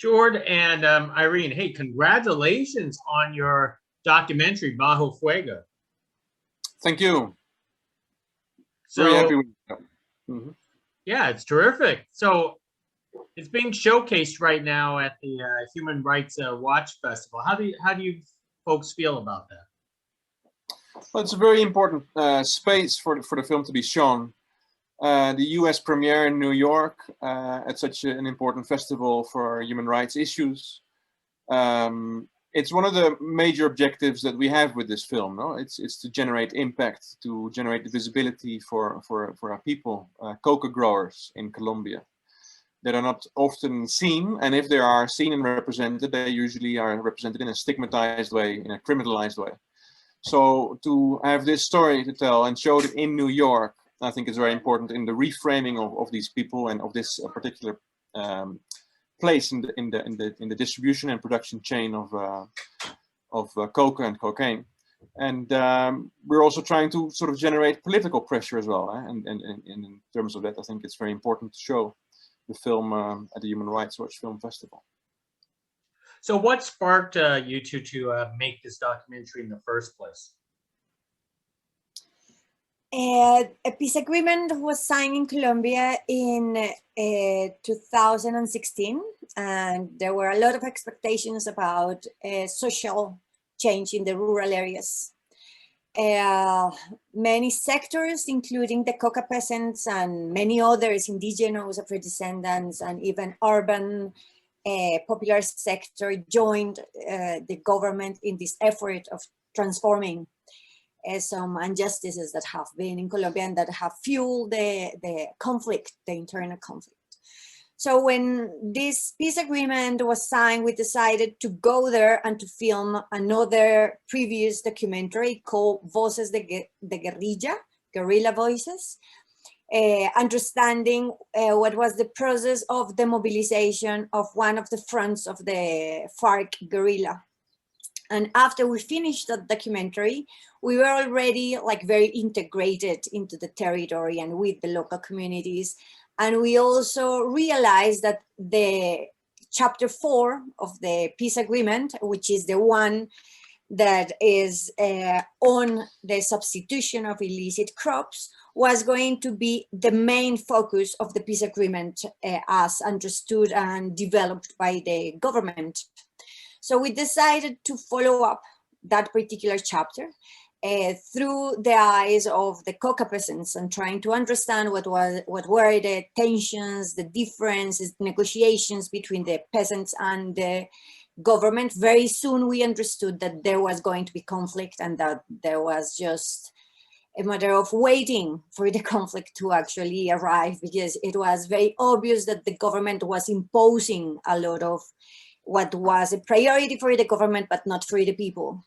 Sjoerd and Irene, hey, congratulations on your documentary, Bajo Fuego. Thank you. So, very happy with it. Yeah, it's terrific. So it's being showcased right now at the Human Rights Watch Festival. How do you folks feel about that? Well, it's a very important space for the film to be shown. The US premiere in New York at such an important festival for human rights issues. It's one of the major objectives that we have with this film. No, it's to generate impact, to generate the visibility for our people, coca growers in Colombia, that are not often seen, and if they are seen and represented, they usually are represented in a stigmatized way, in a criminalized way. So to have this story to tell and show it in New York, I think is very important in the reframing of these people and of this particular place in the distribution and production chain of coca and cocaine. And we're also trying to sort of generate political pressure as well. And in terms of that, I think it's very important to show the film at the Human Rights Watch Film Festival. So what sparked you two to make this documentary in the first place? A peace agreement was signed in Colombia in 2016, and there were a lot of expectations about social change in the rural areas. Many sectors, including the coca peasants and many others, indigenous, Afro-descendants, and even urban popular sector, joined the government in this effort of transforming some injustices that have been in Colombia and that have fueled the conflict, the internal conflict. So when this peace agreement was signed, we decided to go there and to film another previous documentary called Voces de Guerrilla, Guerrilla Voices, understanding what was the process of the mobilization of one of the fronts of the FARC guerrilla. And after we finished that documentary, we were already like very integrated into the territory and with the local communities. And we also realized that the chapter 4 of the peace agreement, which is the one that is on the substitution of illicit crops, was going to be the main focus of the peace agreement as understood and developed by the government. So we decided to follow up that particular chapter through the eyes of the coca peasants and trying to understand what were the tensions, the differences, negotiations between the peasants and the government. Very soon we understood that there was going to be conflict and that there was just a matter of waiting for the conflict to actually arrive, because it was very obvious that the government was imposing a lot of what was a priority for the government, but not for the people.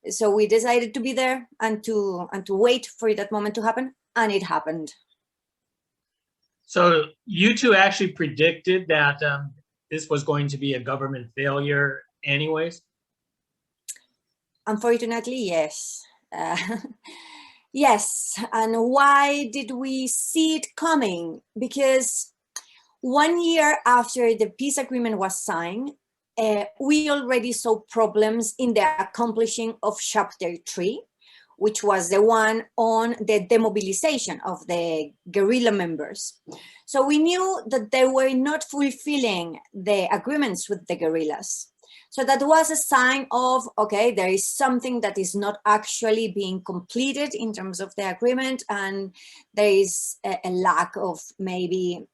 So we decided to be there and to wait for that moment to happen, and it happened. So you two actually predicted that this was going to be a government failure anyways? Unfortunately, yes. Yes, and why did we see it coming? Because 1 year after the peace agreement was signed, we already saw problems in the accomplishing of chapter 3, which was the one on the demobilization of the guerrilla members. So we knew that they were not fulfilling the agreements with the guerrillas. So that was a sign of, okay, there is something that is not actually being completed in terms of the agreement, and there is a lack of maybe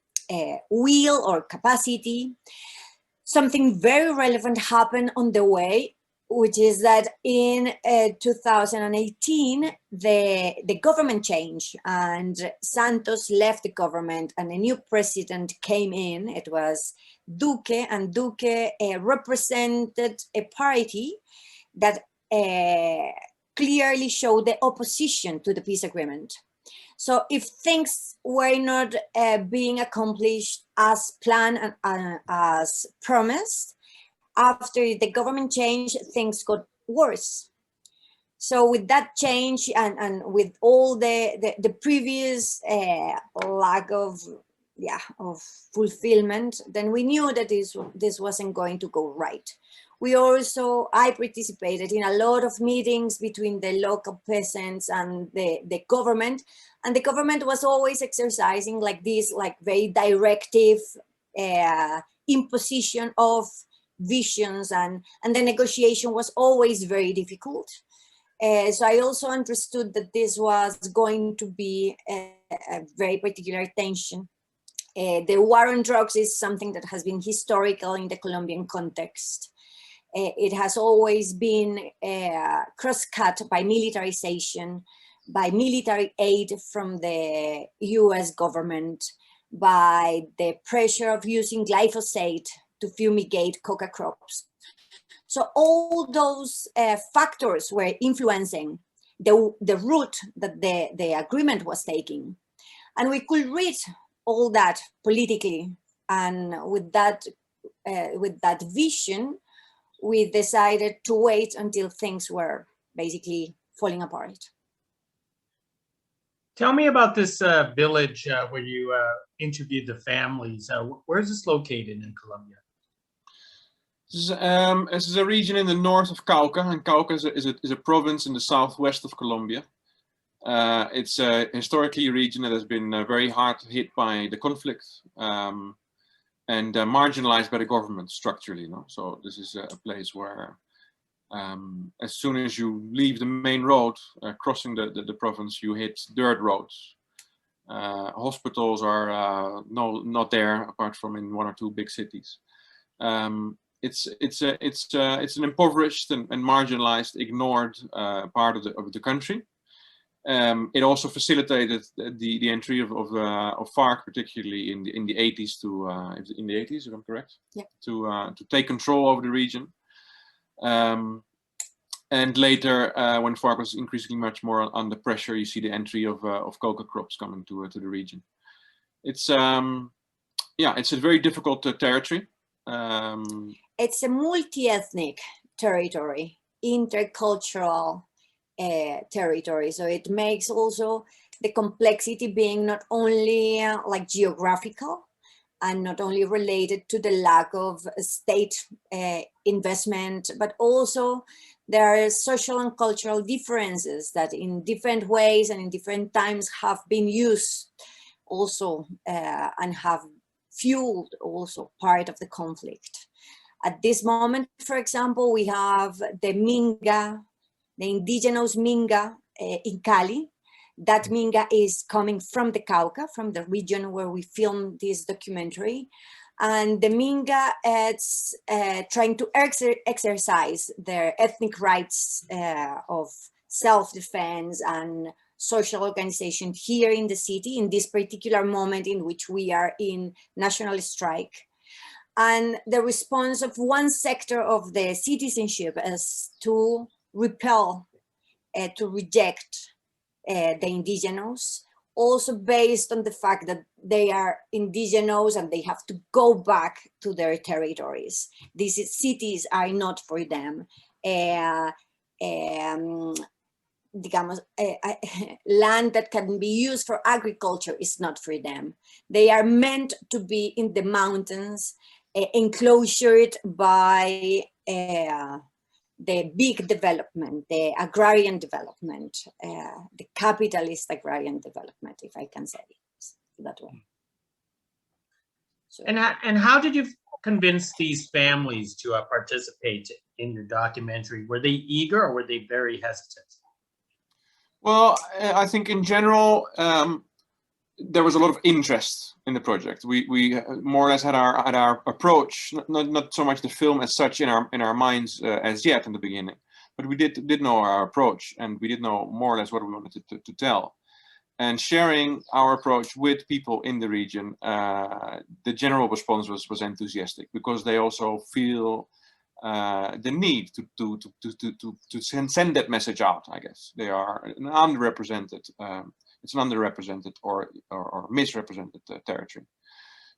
will or capacity. Something very relevant happened on the way, which is that in 2018, the government changed and Santos left the government and a new president came in. It was Duque, and Duque represented a party that clearly showed the opposition to the peace agreement. So if things were not being accomplished as planned and as promised, after the government change, things got worse. So with that change and with all the previous lack of of fulfillment, then we knew that this wasn't going to go right. I participated in a lot of meetings between the local peasants and the government, and the government was always exercising like this, like very directive imposition of visions, and the negotiation was always very difficult. So I also understood that this was going to be a very particular tension. The war on drugs is something that has been historical in the Colombian context. It has always been cross-cut by militarization, by military aid from the US government, by the pressure of using glyphosate to fumigate coca crops. So all those factors were influencing the route that the agreement was taking. And we could read all that politically, and with that vision, we decided to wait until things were basically falling apart. Tell me about this village where you interviewed the families. Where is this located in Colombia? This is a region in the north of Cauca, and Cauca is a province in the southwest of Colombia. It's historically a region that has been very hard hit by the conflict and marginalized by the government structurally. You know? So this is a place where as soon as you leave the main road, crossing the province, you hit dirt roads. Hospitals are not there, apart from in one or two big cities. It's an impoverished and marginalized, ignored part of the country. It also facilitated the entry of FARC, particularly in the 80s in the 80s, if I'm correct, yeah, to take control over the region. And later, when FARC was increasingly much more under pressure, you see the entry of coca crops coming to the region. It's it's a very difficult territory. It's a multi-ethnic territory, intercultural territory. So it makes also the complexity being not only like geographical and not only related to the lack of state investment, but also there are social and cultural differences that in different ways and in different times have been used also and have fueled also part of the conflict. At this moment, for example, we have the Minga, the indigenous Minga in Cali. That Minga is coming from the Cauca, from the region where we filmed this documentary. And the Minga is trying to exercise their ethnic rights of self-defense and social organization here in the city in this particular moment in which we are in national strike. And the response of one sector of the citizenship is to repel, to reject the indigenous, also based on the fact that they are indigenous and they have to go back to their territories. These cities are not for them. Digamos, land that can be used for agriculture is not for them. They are meant to be in the mountains, enclosured by the big development, the agrarian development, the capitalist agrarian development, if I can say it that way. So, and how did you convince these families to participate in your documentary? Were they eager or were they very hesitant? Well, I think in general, there was a lot of interest in the project. We more or less had our approach, not so much the film as such in our minds as yet in the beginning, but we did know our approach, and we did know more or less what we wanted to tell. And sharing our approach with people in the region, the general response was enthusiastic, because they also feel the need to send that message out. I guess they are an underrepresented. It's an underrepresented or misrepresented territory.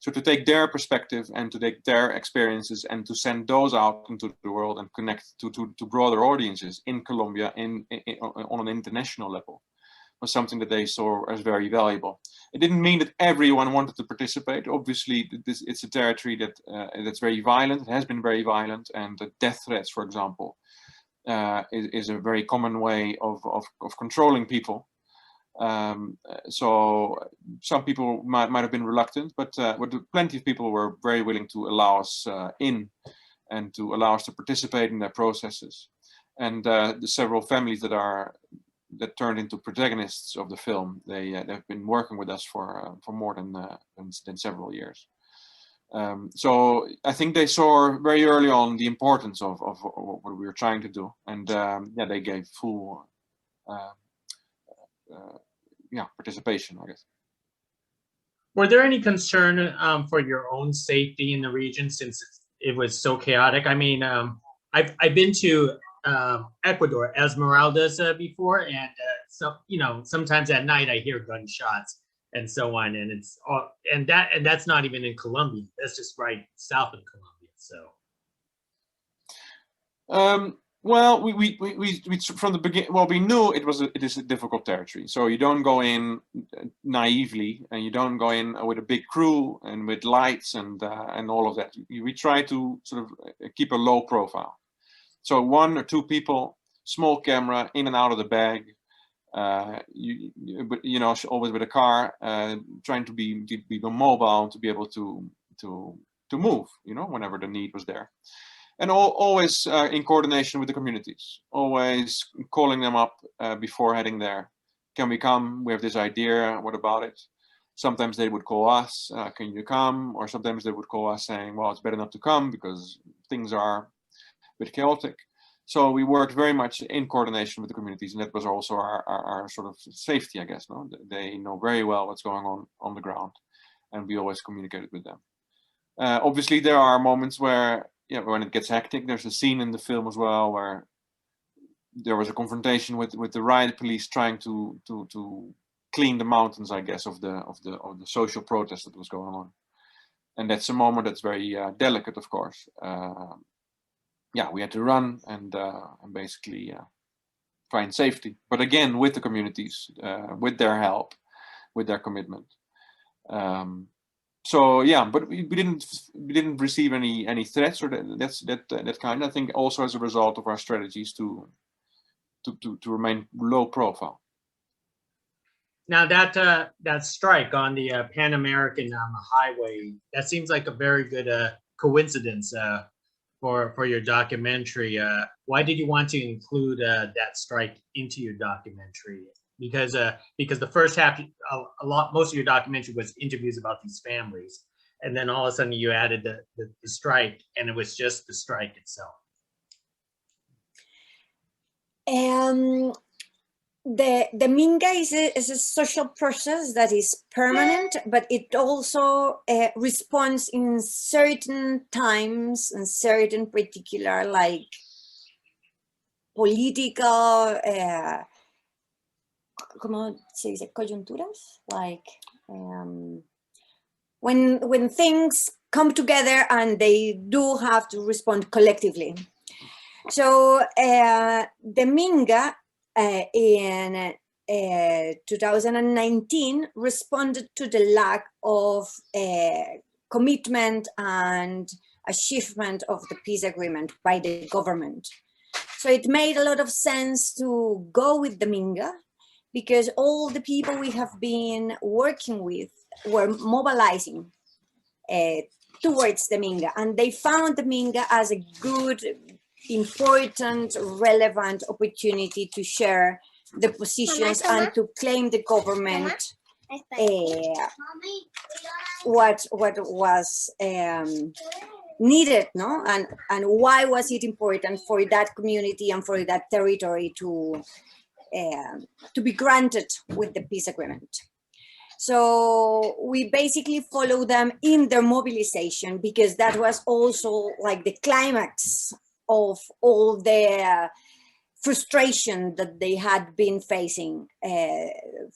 So to take their perspective and to take their experiences and to send those out into the world and connect to broader audiences in Colombia on an international level was something that they saw as very valuable. It didn't mean that everyone wanted to participate. Obviously, it's a territory that's very violent. It has been very violent, and the death threats, for example, is a very common way of controlling people. So some people might have been reluctant, but plenty of people were very willing to allow us in and to allow us to participate in their processes. And the several families that turned into protagonists of the film, they've been working with us for more than several years. So I think they saw very early on the importance of what we were trying to do, and yeah, they gave full participation, I guess. Were there any concern for your own safety in the region since it was so chaotic? I mean, I've been to Ecuador, Esmeraldas before, and so sometimes at night I hear gunshots and so on, and it's all, and that's not even in Colombia. That's just right south of Colombia. So. Well, we from the beginning. Well, we knew it is a difficult territory. So you don't go in naively, and you don't go in with a big crew and with lights and all of that. We try to sort of keep a low profile. So 1 or 2 people, small camera, in and out of the bag. Always with a car, trying to be mobile, to be able to move. Whenever the need was there. And always in coordination with the communities, always calling them up before heading there. Can we come? We have this idea. What about it? Sometimes they would call us, can you come? Or sometimes they would call us saying, well, it's better not to come because things are a bit chaotic. So we worked very much in coordination with the communities, and that was also our sort of safety, I guess. No, they know very well what's going on the ground, and we always communicated with them. Obviously, there are moments where, when it gets hectic. There's a scene in the film as well where there was a confrontation with the riot police trying to clean the mountains, I guess, of the social protest that was going on, and that's a moment that's very delicate, of course. We had to run and basically find safety, but again with the communities, with their help, with their commitment. So yeah, but we didn't receive any threats or that kind. I think also as a result of our strategies to remain low profile. Now that strike on the Pan American highway, that seems like a very good coincidence for your documentary. Why did you want to include that strike into your documentary? Because the first half, most of your documentary was interviews about these families, and then all of a sudden you added the strike, and it was just the strike itself. The Minga is a social process that is permanent, but it also responds in certain times and certain particular, like, political, ¿cómo se dice? Coyunturas, like when things come together and they do have to respond collectively. So the Minga in 2019 responded to the lack of commitment and achievement of the peace agreement by the government. So it made a lot of sense to go with the Minga, because all the people we have been working with were mobilizing towards the Minga, and they found the Minga as a good, important, relevant opportunity to share the positions and to claim the government what was needed, no? And why was it important for that community and for that territory to be granted with the peace agreement. So we basically follow them in their mobilization, because that was also like the climax of all the frustration that they had been facing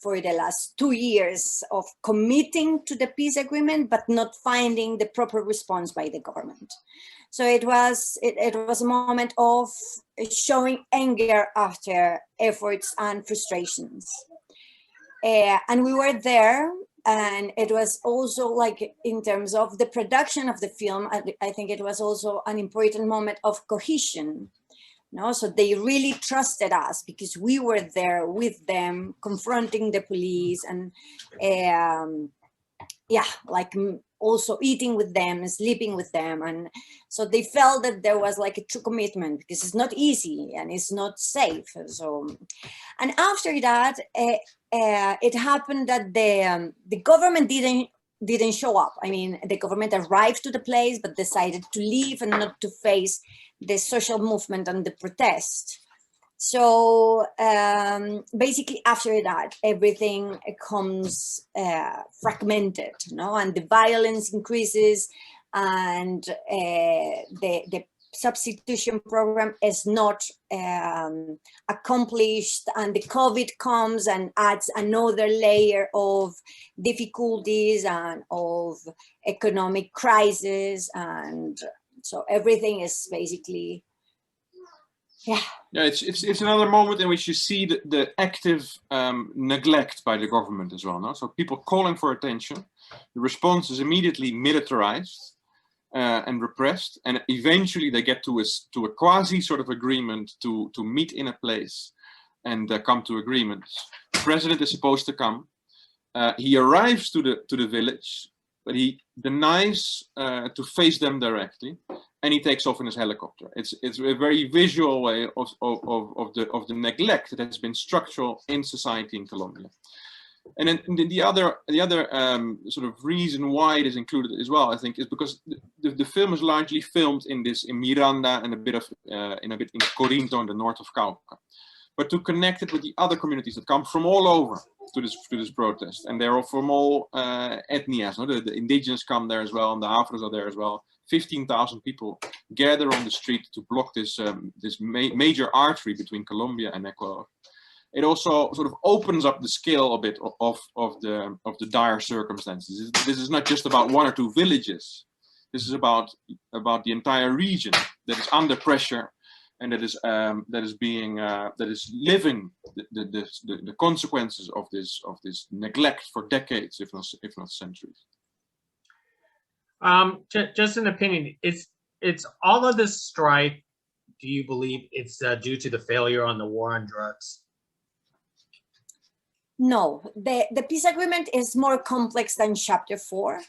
for the last 2 years of committing to the peace agreement, but not finding the proper response by the government. So it was a moment of showing anger after efforts and frustrations. And we were there, and it was also like, in terms of the production of the film, I think it was also an important moment of cohesion. No, so they really trusted us because we were there with them, confronting the police, and yeah, like also eating with them, sleeping with them. And so they felt that there was like a true commitment, because it's not easy and it's not safe. So, and after that, it happened that the government didn't show up. I mean, the government arrived to the place, but decided to leave and not to face the social movement and the protest. So basically, after that, everything becomes fragmented, no? And the violence increases, and the substitution program is not accomplished, and the COVID comes and adds another layer of difficulties and of economic crisis, and so everything is basically, yeah. Yeah, it's another moment in which you see the active neglect by the government as well. No? So people calling for attention, the response is immediately militarized and repressed, and eventually they get to a quasi sort of agreement to meet in a place and come to agreements. The president is supposed to come. He arrives to the village, but he denies to face them directly, and he takes off in his helicopter. It's a very visual way of the neglect that has been structural in society in Colombia. And then the other sort of reason why it is included as well, I think, is because the film is largely filmed in Miranda and a bit in Corinto in the north of Cauca. But to connect it with the other communities that come from all over to this protest, and they're from all ethnias. No? The indigenous come there as well, and the Afros are there as well. 15,000 people gather on the street to block this major artery between Colombia and Ecuador. It also sort of opens up the scale a bit of the dire circumstances. This is not just about one or two villages. This is about the entire region that is under pressure, and that is living the consequences of this neglect for decades, if not centuries. Just an opinion, it's all of this strife. Do you believe it's due to the failure on the war on drugs? No, the peace agreement is more complex than Chapter 4.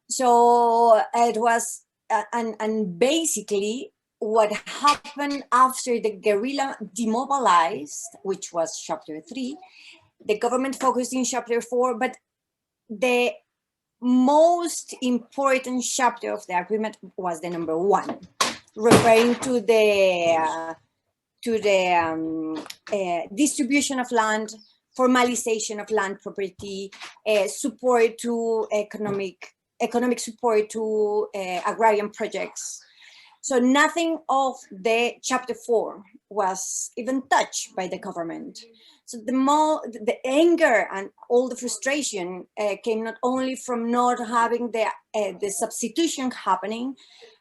So it was, and basically what happened after the guerrilla demobilized, which was Chapter 3, the government focused in Chapter 4, but the most important chapter of the agreement was the number 1, referring to the distribution of land, formalization of land property, support to economic support to agrarian projects. So nothing of the Chapter 4 was even touched by the government. So the anger and all the frustration came not only from not having the substitution happening,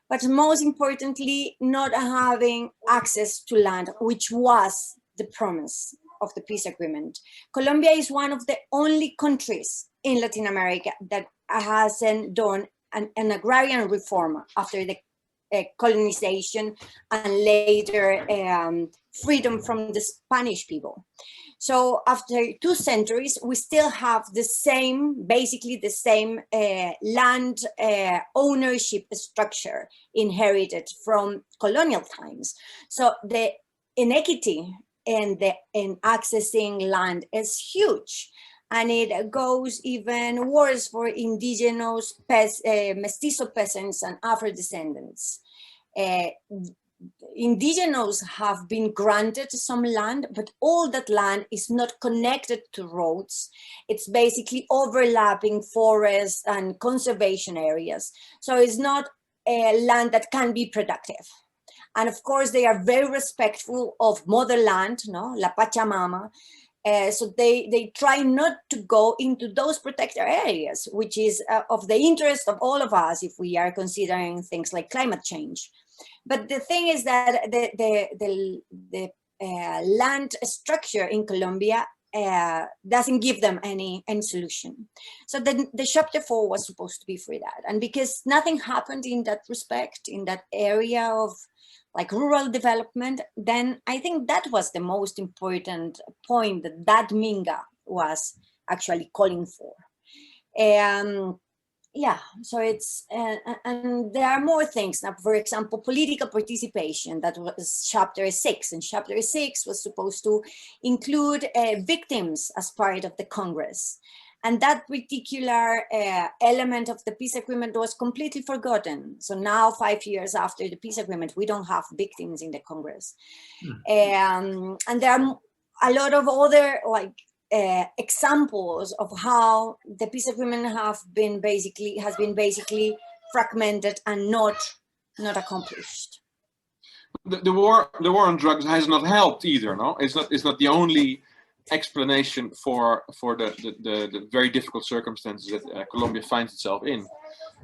but most importantly, not having access to land, which was the promise of the peace agreement. Colombia is one of the only countries in Latin America that hasn't done an agrarian reform after the colonization and later freedom from the Spanish people. So after 2 centuries, we still have basically the same land ownership structure inherited from colonial times. So the inequity in accessing land is huge. And it goes even worse for indigenous mestizo peasants and Afro-descendants. Indigenous have been granted some land, but all that land is not connected to roads. It's basically overlapping forests and conservation areas. So it's not a land that can be productive. And of course, they are very respectful of motherland, no? La Pachamama. So they try not to go into those protected areas, which is of the interest of all of us if we are considering things like climate change. But the thing is that the land structure in Colombia doesn't give them any solution. So then the chapter 4 was supposed to be for that. And because nothing happened in that respect, in that area of like rural development, then I think that was the most important point that Minga was actually calling for. Yeah, so it's, and there are more things. Now, for example, political participation, that was chapter 6, and chapter 6 was supposed to include victims as part of the Congress. And that particular element of the peace agreement was completely forgotten. So now, 5 years after the peace agreement, we don't have victims in the Congress. And there are a lot of other like examples of how the peace agreement has been basically fragmented and not accomplished. The war on drugs has not helped either. No, it's not the only explanation for the very difficult circumstances that Colombia finds itself in,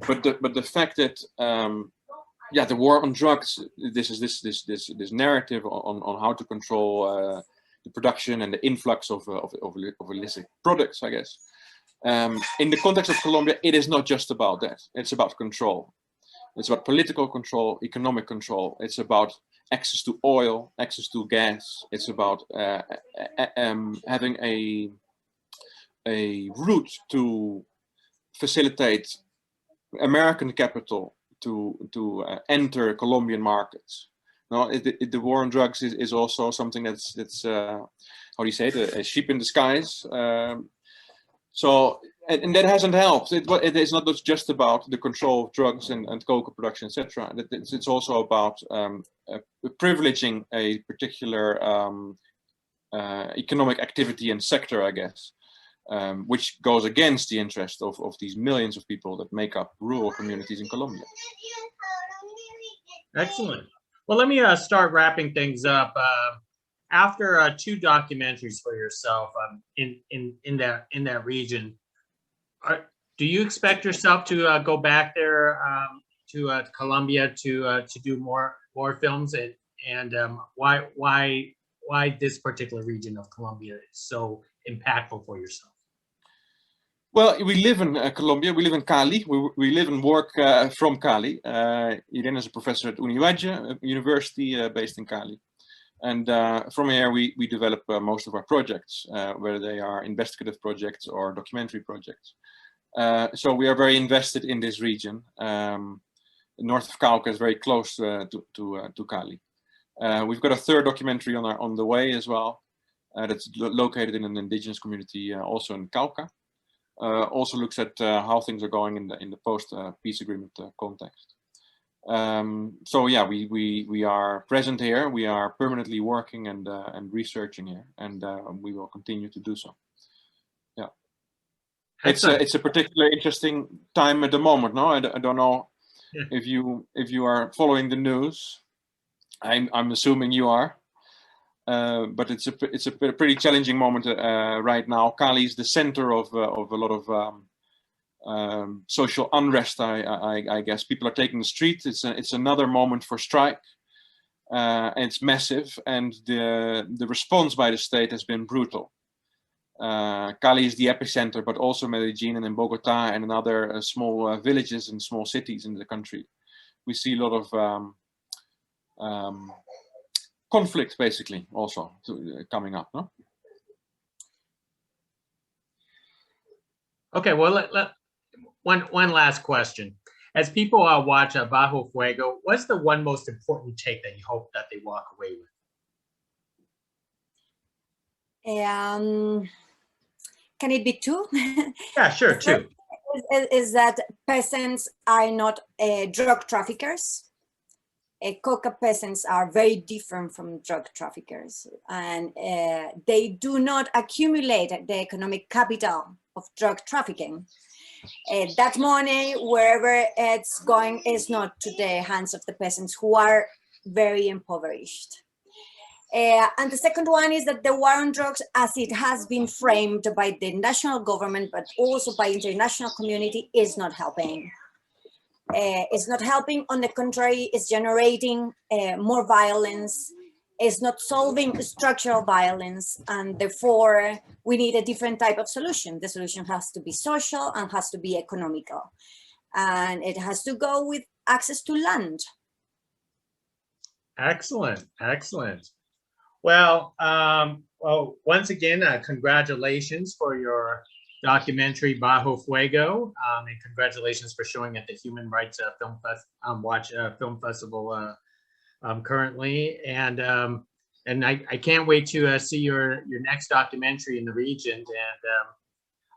but the fact that the war on drugs, this narrative on how to control the production and the influx of illicit products, I guess. In the context of Colombia, it is not just about that. It's about control. It's about political control, economic control. It's about access to oil, access to gas. It's about having a route to facilitate American capital to enter Colombian markets. No, the war on drugs is also something that's how do you say it, a sheep in disguise. So and that hasn't helped. It is not just about the control of drugs and coca production, etc. It's also about privileging a particular economic activity and sector, I guess, which goes against the interest of these millions of people that make up rural communities in Colombia. Excellent. Well, let me start wrapping things up. After 2 documentaries for yourself in that region, do you expect yourself to go back there to Colombia to do more films, and why this particular region of Colombia is so impactful for yourself? Well, we live in Colombia. We live in Cali. We live and work from Cali. Irene is a professor at Univalle, a university based in Cali. And from here, we develop most of our projects, whether they are investigative projects or documentary projects. So we are very invested in this region. North of Cauca is very close to Cali. We've got a 3rd documentary on the way as well. That's located in an indigenous community, also in Cauca. Also looks at how things are going in the post peace agreement context. So yeah, we are present here. We are permanently working and researching here, and we will continue to do so. Yeah, it's a particularly interesting time at the moment. No, I don't know if you are following the news. I'm assuming you are. But it's a pretty challenging moment right now. Cali is the center of a lot of social unrest. I guess people are taking the streets. It's another moment for strike. It's massive, and the response by the state has been brutal. Cali is the epicenter, but also Medellin and in Bogota and in other small villages and small cities in the country. We see a lot of conflict, basically, also coming up, no? Okay, well, one last question. As people watch Bajo Fuego, what's the one most important take that you hope that they walk away with? Can it be 2? Yeah, sure, 2. Is that peasants are not drug traffickers. Coca peasants are very different from drug traffickers, and they do not accumulate the economic capital of drug trafficking. That money, wherever it's going, is not to the hands of the peasants, who are very impoverished. And the second one is that the war on drugs, as it has been framed by the national government, but also by international community, is not helping. It's not helping. On the contrary, it's generating more violence, is not solving structural violence, and therefore we need a different type of solution. The solution has to be social and has to be economical, and it has to go with access to land. Excellent, excellent. Well, once again, congratulations for your documentary Bajo Fuego, and congratulations for showing at the Human Rights Film Festival currently. And I can't wait to see your next documentary in the region.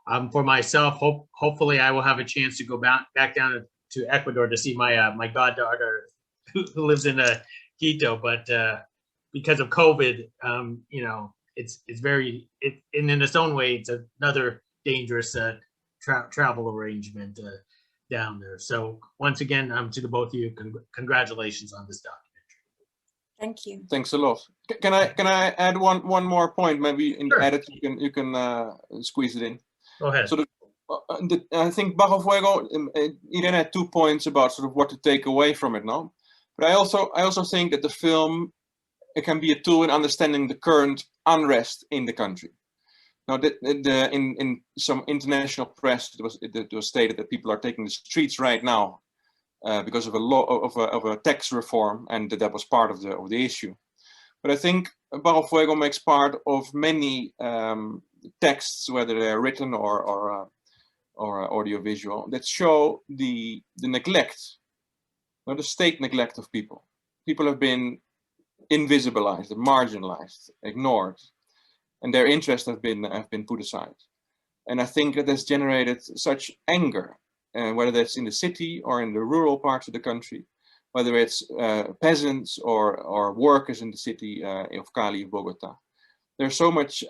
And for myself, hopefully I will have a chance to go back down to Ecuador to see my goddaughter who lives in Quito, but because of COVID, you know, it's in its own way, it's another dangerous travel arrangement down there. So once again, to the both of you, congratulations on this documentary. Thank you. Thanks a lot. Can I add one more point? Maybe in Sure. the edit you can squeeze it in. Go ahead. So I think Bajo Fuego, Irene had 2 points about sort of what to take away from it, no? But I also think that the film, it can be a tool in understanding the current unrest in the country. Now, in some international press, it was stated that people are taking the streets right now because of a tax reform, and that was part of the issue. But I think Bajo Fuego makes part of many texts, whether they're written or audiovisual, that show the neglect, or the state neglect of people. People have been invisibilized, marginalized, ignored, and their interests have been put aside. And I think that has generated such anger, whether that's in the city or in the rural parts of the country, whether it's peasants or workers in the city of Cali, Bogota. There's so much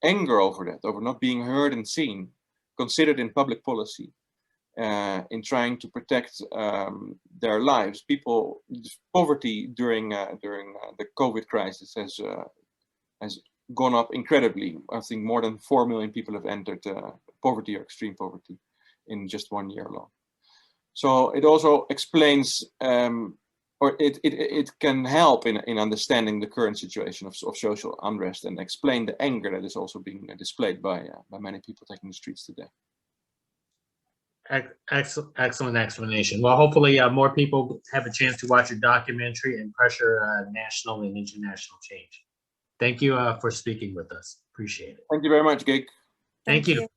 anger over that, over not being heard and seen, considered in public policy, in trying to protect their lives. People, poverty during the COVID crisis has gone up incredibly. I think more than 4 million people have entered poverty or extreme poverty in just 1 year alone. So it also explains, or it can help in understanding the current situation of social unrest, and explain the anger that is also being displayed by many people taking the streets today. Excellent explanation. Well, hopefully more people have a chance to watch your documentary and pressure national and international change. Thank you for speaking with us. Appreciate it. Thank you very much, Gig. Thank you.